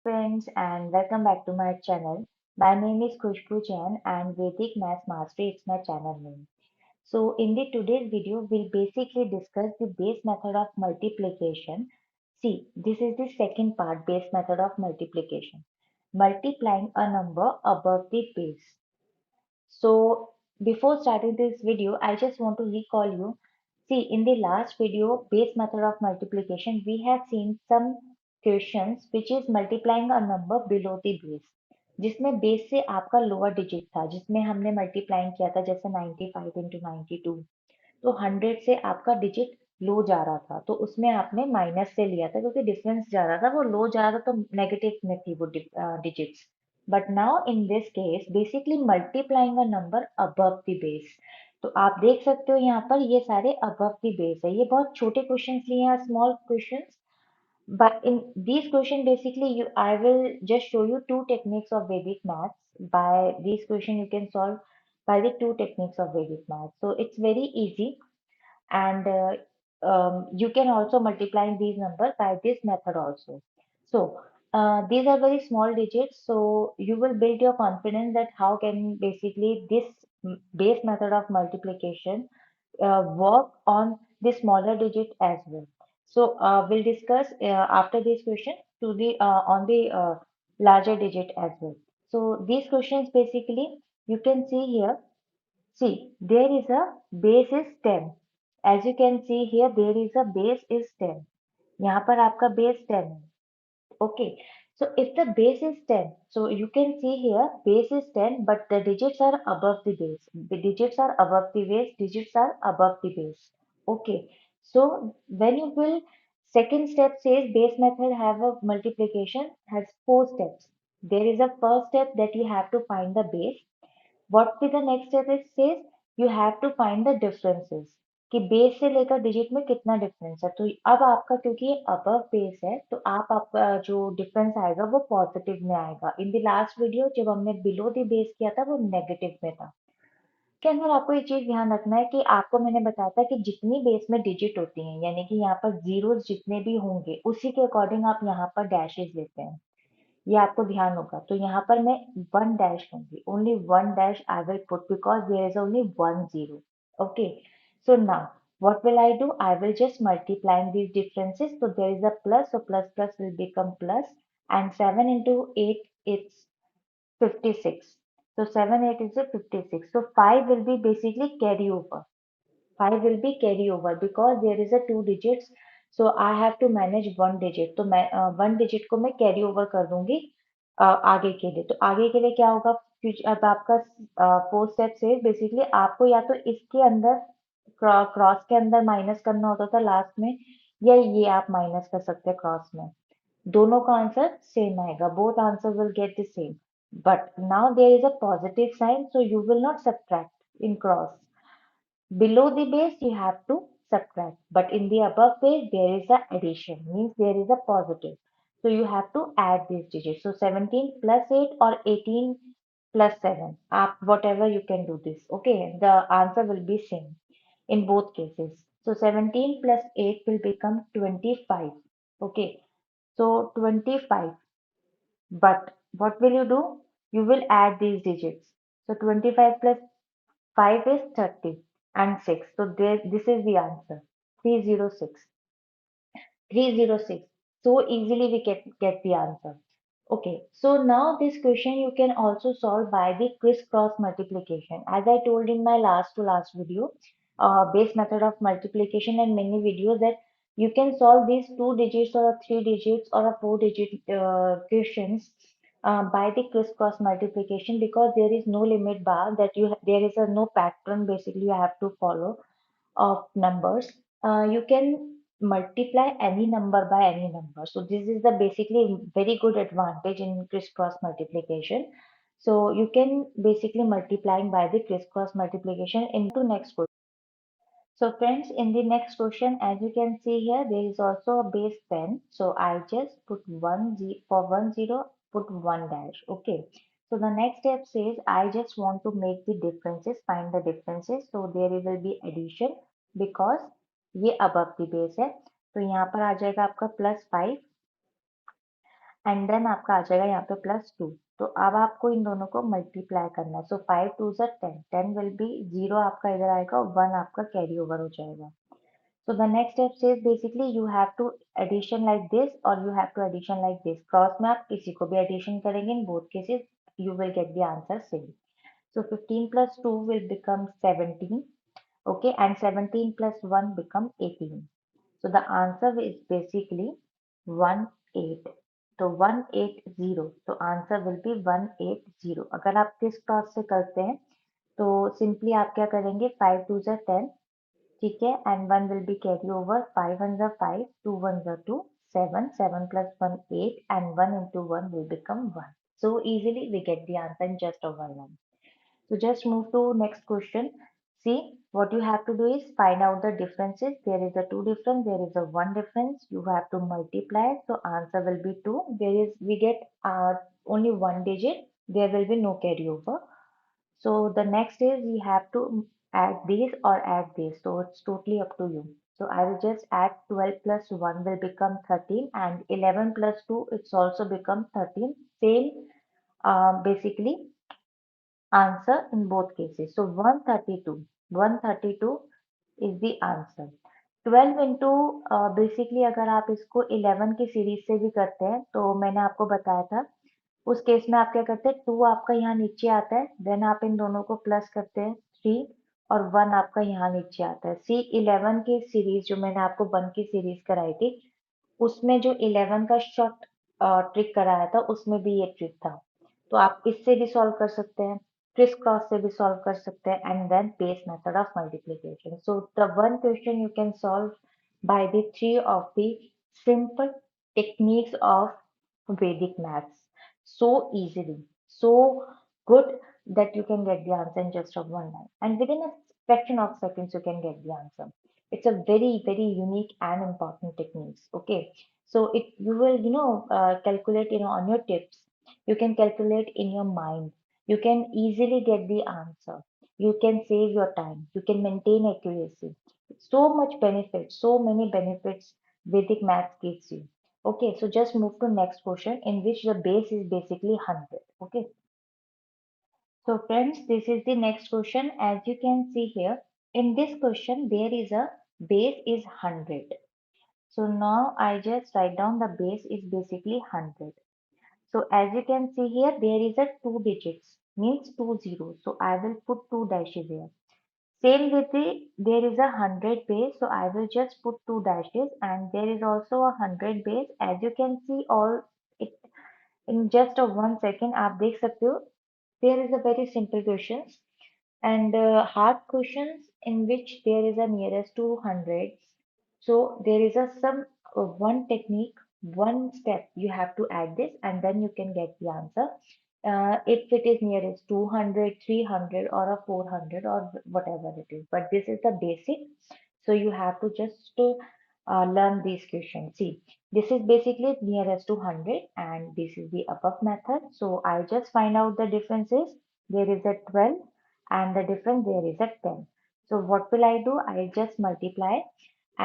Friends and welcome back to my channel. My name is Khushbu Jain and Vedic Math Mastery is my channel name. So in the today's video, we'll basically discuss the base method of multiplication. See, this is the second part, base method of multiplication. Multiplying a number above the base. So before starting this video, I just want to recall you. See, in the last video, base method of multiplication, we have seen some questions which is multiplying a number below the base. जिसमें base से आपका lower digit था जिसमें हमने multiplying किया था जैसे 95 into 92 तो 100 से आपका डिजिट लो जा रहा था तो उसमें आपने माइनस से लिया था क्योंकि डिफरेंस जा रहा था वो लो जा रहा था तो नेगेटिव में थी वो digits but now in this case basically multiplying a number above the base तो आप देख सकते हो यहाँ पर ये सारे अबव द बेस है ये बहुत छोटे क्वेश्चंस लिए हैं small questions but in these question basically I will just show you two techniques of Vedic maths. By these question you can solve by the two techniques of Vedic maths. So it's very easy and you can also multiply these numbers by this method also. So these are very small digits, so you will build your confidence that how can basically this base method of multiplication work on the smaller digit as well. So we'll discuss after this question to the on the larger digit as well. So these questions basically you can see here. See, there is a base is 10. As you can see here, there is a base is 10. यहाँ पर आपका base 10 है. Okay, so if the base is 10, so you can see here base is 10, but the digits are above the base. The digits are above the base, digits are above the base. Okay, so when you will, second step says base method have a multiplication has four steps. There is a first step that you have to find the base. What be the next step it says you have to find the differences कि base से लेकर digit में कितना difference है तो अब आपका क्योंकि ये अबव बेस है तो आपका जो डिफरेंस आएगा वो पॉजिटिव में आएगा इन द लास्ट वीडियो जब हमने बिलो द बेस किया था वो नेगेटिव में था के अंदर आपको ये चीज ध्यान रखना है कि आपको मैंने बताया था कि जितनी बेस में डिजिट होती हैं यानी कि यहाँ पर जीरोस जितने भी होंगे उसी के अकॉर्डिंग आप यहाँ पर डैशेस लेते हैं ये आपको ध्यान होगा तो यहाँ पर मैं वन डैश लूंगी only one dash I will put because there is only one zero okay so now what will I do I will just multiplying these differences so there is a plus so plus plus will become plus and 7 into 8 it's 56 so 7 8 is a 56 so 5 will be basically carry over 5 will be carry over because there is a two digits so I have to manage one digit तो मैं one digit को मैं carry over कर दूंगी आगे के लिए तो आगे के लिए क्या होगा अब आपका फोर्थ स्टेप से बेसिकली आपको या तो इसके अंदर क्रॉस के अंदर माइनस करना होता था लास्ट में या ये आप माइनस कर सकते हैं क्रॉस में दोनों का आंसर सेम आएगा both answer will get the same but now there is a positive sign so you will not subtract in cross below the base, you have to subtract. But in the above base, there is a addition, means there is a positive. So you have to add these digits. So 17 plus 8 or 18 plus 7. Whatever you can do this. Okay, the answer will be same in both cases. So 17 plus 8 will become 25. Okay, so 25. But what will you do? You will add these digits. So 25 plus 5 is 30 and 6. So this is the answer 306. 306. So easily we get the answer. Okay, so now this question you can also solve by the crisscross multiplication. As I told in my last to last video, base method of multiplication and many videos that you can solve these two digits or a three digits or a four digit questions by the crisscross multiplication because there is no limit bar that there is a no pattern basically you have to follow of numbers, you can multiply any number by any number. So this is the basically very good advantage in crisscross multiplication. So you can basically multiplying by the crisscross multiplication into next question. So friends, in the next question, as you can see here, there is also a base 10. So I just put for 10, put 1 dash. Okay. So the next step says I just want to make the differences, find the differences. So there will be addition because ये above the base है. तो यहाँ पर आ जाएगा आपका plus 5 and then आपका आ जाएगा यहाँ पे +2। तो अब आपको इन दोनों को मल्टीप्लाई करना है। सो 5 2 ज़ा 10, 10 विल बी 0 आपका इधर आएगा, 1 आपका कैरी ओवर हो जाएगा। So the next step says basically you have to addition like this or you have to addition like this. Cross में आप किसी को भी addition करेंगे, in both cases you will get the answer same. So 15 plus 2 will become 17, okay, and 17 plus 1 become 18. So the answer is basically 180. तो 180, तो answer will be 180। अगर आप किस क्रॉस से करते हैं तो सिंपली आप क्या करेंगे, 5 2 ज़ा 10, ठीक है, and 1 will be carry over, 5 1 ज़ा 5, 2 1 ज़ा 2, 7, 7 plus 1 8, and 1 into 1 will become 1. So easily we get the answer in just a one line. So just move to next question. See, what you have to do is find out the differences. There is a 2 difference, there is a 1 difference. You have to multiply. So answer will be 2. We get only one digit. There will be no carryover. So the next is we have to add these or add these. So it's totally up to you. So I will just add 12 plus 1 will become 13, and 11 plus 2 it's also become 13. Same basically answer in both cases. So 132. 132 is the answer. 12 into basically अगर आप इसको 11 की series से भी करते हैं तो मैंने आपको बताया था, उस केस में आप क्या करते हैं, 2 आपका यहाँ नीचे आता है, देन आप इन दोनों को प्लस करते हैं 3, और 1 आपका यहाँ नीचे आता है। सी 11 की सीरीज जो मैंने आपको 1 की सीरीज कराई थी, उसमें जो 11 का शॉर्ट ट्रिक कराया था उसमें भी ये ट्रिक था। तो आप इससे भी सॉल्व कर सकते हैं, क्रिस क्रॉस से भी सॉल्व कर सकते हैं, and then base method of multiplication. So the one question you can solve by the three of the simple techniques of Vedic maths so easily, so good that you can get the answer in just of one line, and within a fraction of seconds you can get the answer. It's a very unique and important techniques. Okay, so it you will calculate on your tips. You can calculate in your mind. You can easily get the answer. You can save your time. You can maintain accuracy. So much benefits, so many benefits Vedic maths gives you. Okay, so just move to next question in which the base is basically 100. Okay, so friends, this is the next question. As you can see here, in this question, there is a base is 100. So now I just write down the base is basically 100. So as you can see here, there is a two digits, means two zeros. So I will put two dashes here. Same with there is a 100 base, so I will just put two dashes, and there is also a 100 base. As you can see, all it in just a 1 second, आप देख सकते हो. There is a very simple questions and hard questions in which there is a nearest to hundreds. So there is a some one technique, one step you have to add this, and then you can get the answer. If it is nearest 200, 300, or a 400, or whatever it is, but this is the basic. So you have to just learn these questions. See, this is basically nearest to 100, and this is the above method. So I just find out the differences. There is a 12, and the difference there is a 10. So what will I do? I just multiply,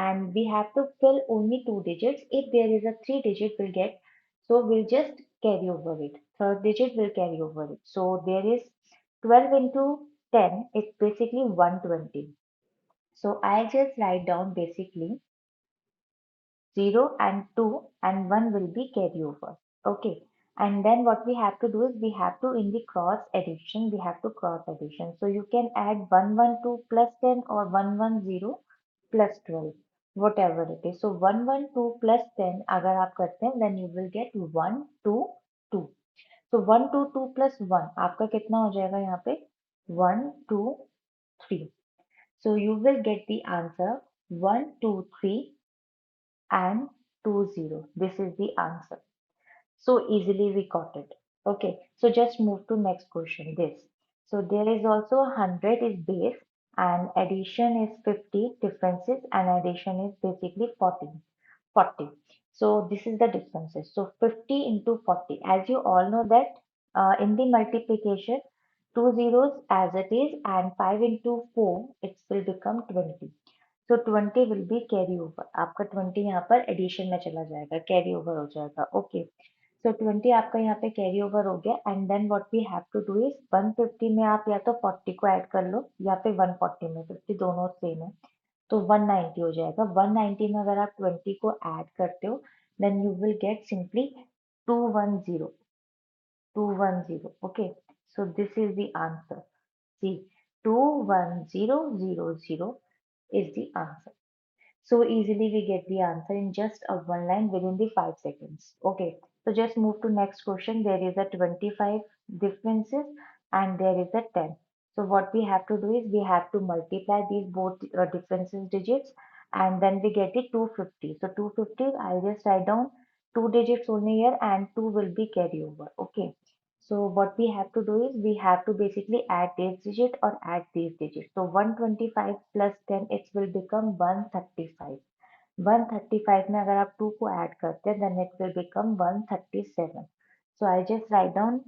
and we have to fill only two digits. If there is a three digit, we'll get, so we'll just carry over it. Third digit will carry over it. So there is 12 into 10, it's basically 120. So I just write down basically 0 and 2, and 1 will be carry over. Okay. And then what we have to do is we have to, in the cross addition, we have to cross addition. So you can add 112 plus 10 or 110 plus 12, whatever it is. So 112 plus 10 अगर आप करते हैं, then you will get 122. So 122 plus 1 आपका कितना हो जाएगा यहाँ पे, 123. So you will get the answer 123 and 20. This is the answer. So easily we got it. Okay, so just move to next question. This. So there is also 100 is base, and addition is 50 differences, and addition is basically 40. 40. So this is the differences. So 50 into 40. As you all know that in the multiplication, two zeros as it is, and 5 into 4, it will become 20. So 20 will be carry over. आपका 20 यहाँ पर addition में चला जाएगा, carry over हो जाएगा. Okay. सो 20 आपका यहाँ पे कैरी ओवर हो गया and then what we have to do is 150 में आप या तो 40 को ऐड कर लो या फिर 140 में, 50 दोनों सेम है तो 190 हो जाएगा। 190 में अगर आप 20 को ऐड करते हो then you will get simply 210, 210। Okay, so this is the answer. See, 21000 is the answer. So easily we get the answer in just a one line within the 5 seconds. Okay, so just move to next question. There is a 25 differences and there is a 10. So what we have to do is we have to multiply these both differences digits and then we get it 250. So 250, I'll just write down two digits only here and two will be carry over. Okay. So what we have to do is we have to basically add this digit or add these digits. So 125 plus 10 it will become 135। 135 में अगर आप 2 को add करते हैं then it will become 137। So I just write down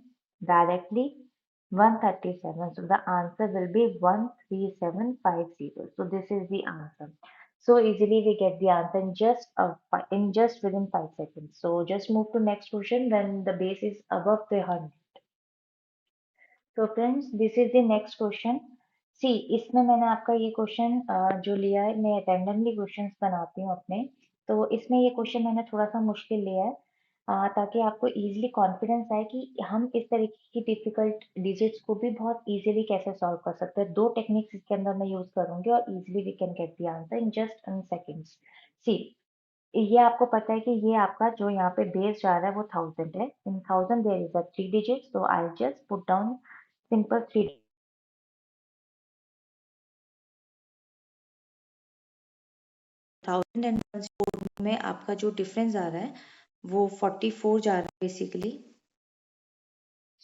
directly 137. So the answer will be 13750. So this is the answer. So easily we get the answer in just within 5 seconds. So just move to next question when the base is above the 100. तो friends this is the next question. See, इसमें मैंने आपका ये question जो लिया है, मैं randomly questions बनाती हूँ अपने, तो इसमें ये क्वेश्चन मैंने थोड़ा सा मुश्किल लिया है ताकि आपको इजीली कॉन्फिडेंस आए कि हम इस तरीके की डिफिकल्ट डिजिट्स को भी बहुत इजीली कैसे सॉल्व कर सकते हैं। दो टेक्निक्स इसके अंदर मैं यूज करूंगी और easily we can get the answer in just in seconds. See, ये आपको पता है कि ये आपका जो यहाँ पे बेस जा रहा है वो 1000 है। In 1000 there is a 3 digit, so I just put down simple 3 1000 में आपका जो डिफरेंस आ रहा है वो 44 जा रहा है basically.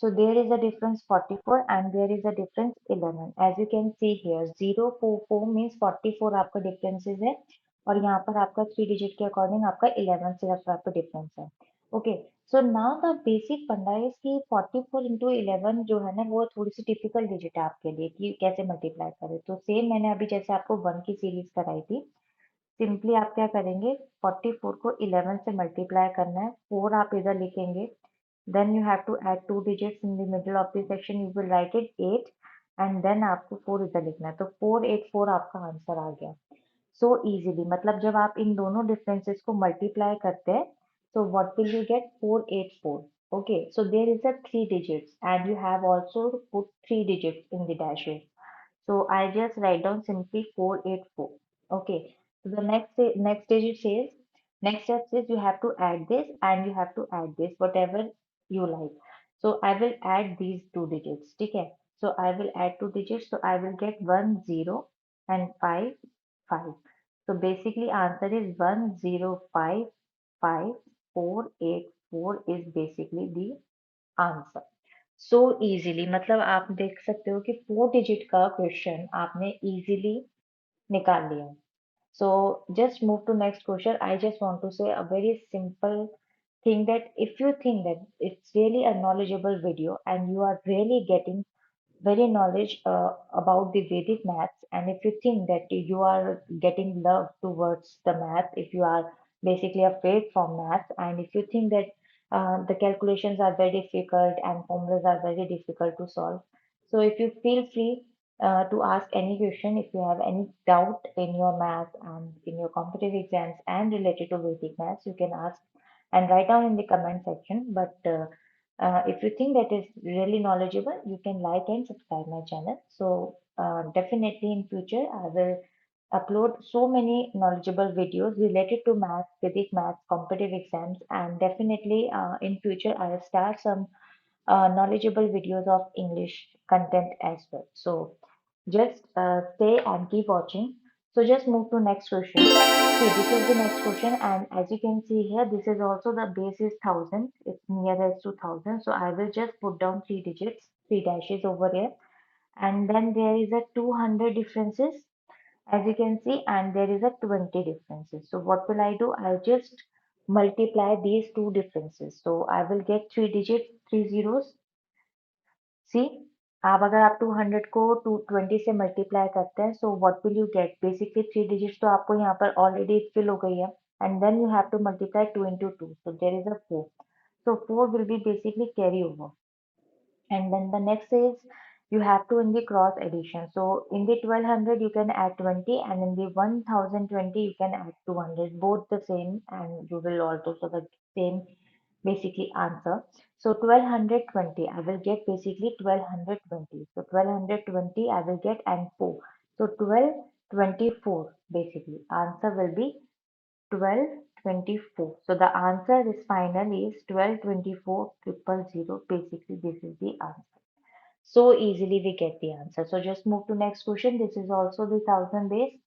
So there is a difference 44 and there is a difference 11. As you can see here 044 means 44 आपका differences है और यहाँ पर आपका 3 digit के अकॉर्डिंग आपका 11 सिर्फ आपका डिफरेंस है। Okay, so now the basic फंडा इज कि 44 इंटू 11 जो है ना वो थोड़ी सी टिपिकल डिजिट है आपके लिए कि कैसे मल्टीप्लाई करें। तो सेम मैंने अभी जैसे आपको 1 की सीरीज कराई थी, सिंपली आप क्या करेंगे 44 को 11 से मल्टीप्लाई करना है, 4 आप इधर लिखेंगे, then you have to add two digits in the middle of the section, you will write it 8 and then आपको 4 इधर लिखना है, तो 484 आपका आंसर आ गया। सो इजीली मतलब जब आप इन दोनों डिफरेंसेस को मल्टीप्लाई करते हैं तो what will you gate 484। okay, so there is a three digits and you have also put three digits in the dashes. So I just write down simply 484. Okay. So the next digit says next step is you have to add this and you have to add this whatever you like. So I will add these two digits. Okay. So I will add two digits. So I will get 10 and 5 5. So basically answer is 1055484 is basically the answer. So easily मतलब आप देख सकते हो कि 4 digit का question आपने easily निकाल लिया। So just move to next question. I just want to say a very simple thing that if you think that it's really a knowledgeable video and you are really getting very knowledge about the Vedic maths, and if you think that you are getting love towards the math, if you are basically afraid from maths, and if you think that the calculations are very difficult and formulas are very difficult to solve, so if you feel free to ask any question, if you have any doubt in your math and in your competitive exams and related to Vedic maths, you can ask and write down in the comment section. But if you think that is really knowledgeable, you can like and subscribe my channel. So definitely in future, I will upload so many knowledgeable videos related to math, Vedic maths, competitive exams, and definitely in future I will start some knowledgeable videos of English content as well. So just stay and keep watching. So just move to next question. See, this is the next question, and as you can see here, this is also the base is 1000. It's nearest to 1000. So I will just put down three digits, three dashes over here, and then there is a 200 differences, as you can see, and there is a 20 differences. So what will I do? I'll just multiply these two differences. So I will get three digits, three zeros. सी, आप अगर आप 200 को 220 से multiply करते हैं so what will you get? Basically three digits तो आपको यहाँ पर ऑलरेडी फिल हो गई है and then you have to multiply 2 into 2, so there is a 4। So 4 will be basically carryover. And then the next is you have to in the cross addition. So in the 1200 you can add 20, and in the 1020 you can add 200, both the same, and you will also so the same basically answer. So 1220 I will get basically 1220. So 1220 I will get and 4. So 1224 basically answer will be 1224. So the answer is finally is 1224 triple zero. Basically this is the answer. So easily we get the answer. So just move to next question. This is also the thousand base.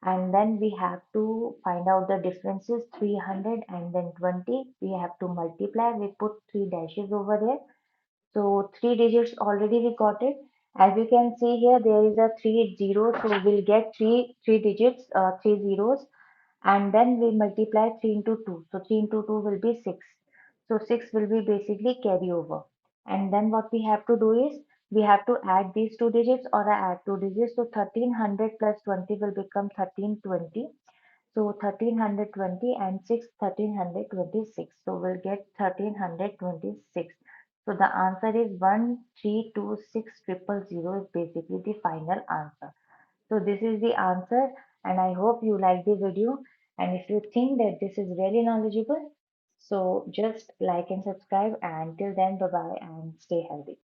And then we have to find out the differences 300 and then 20. We have to multiply. We put three dashes over there. So three digits already we got it. As you can see here, there is a three zeros. So we'll get three digits, three zeros, and then we multiply 3 into 2. So 3 into 2 will be 6. So 6 will be basically carry over. And then what we have to do is we have to add these two digits or add two digits. So 1300 plus 20 will become 1320. So 1320 and 6 1326. So we'll get 1326. So the answer is 1326000 is basically the final answer. So this is the answer, and I hope you like the video. And if you think that this is really knowledgeable, so just like and subscribe, and till then bye bye and stay healthy.